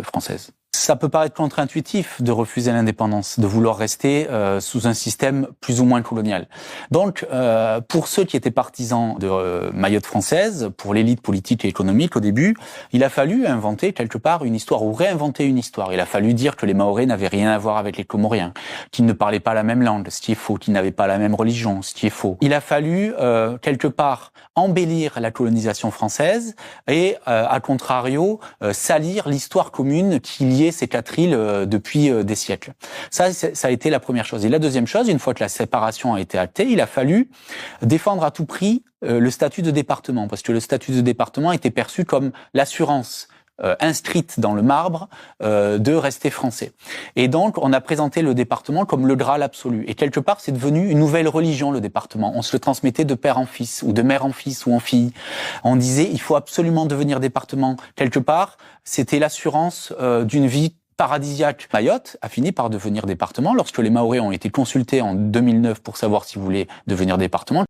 française. Ça peut paraîêtre contre-intuitif de refuser l'indépendance, de vouloir rester sous un système plus ou moins colonial. Donc, pour ceux qui étaient partisans de Mayotte française, pour l'élite politique et économique au début, il a fallu inventer quelque part une histoire ou réinventer une histoire. Il a fallu dire que les Mahorais n'avaient rien à voir avec les Comoriens, qu'ils ne parlaient pas la même langue, ce qui est faux, qu'ils n'avaient pas la même religion, ce qui est faux. Il a fallu quelque part embellir la colonisation française et, à contrario, salir l'histoire commune qui liait ces quatre îles depuis des siècles. Ça a été la première chose. Et la deuxième chose, une fois que la séparation a été actée, il a fallu défendre à tout prix le statut de département, parce que le statut de département était perçu comme l'assurance inscrite dans le marbre de rester français. Et donc, on a présenté le département comme le Graal absolu. Et quelque part, c'est devenu une nouvelle religion, le département. On se le transmettait de père en fils, ou de mère en fils, ou en fille. On disait, il faut absolument devenir département. Quelque part, c'était l'assurance d'une vie paradisiaque. Mayotte a fini par devenir département lorsque les Mahorais ont été consultés en 2009 pour savoir s'ils voulaient devenir département.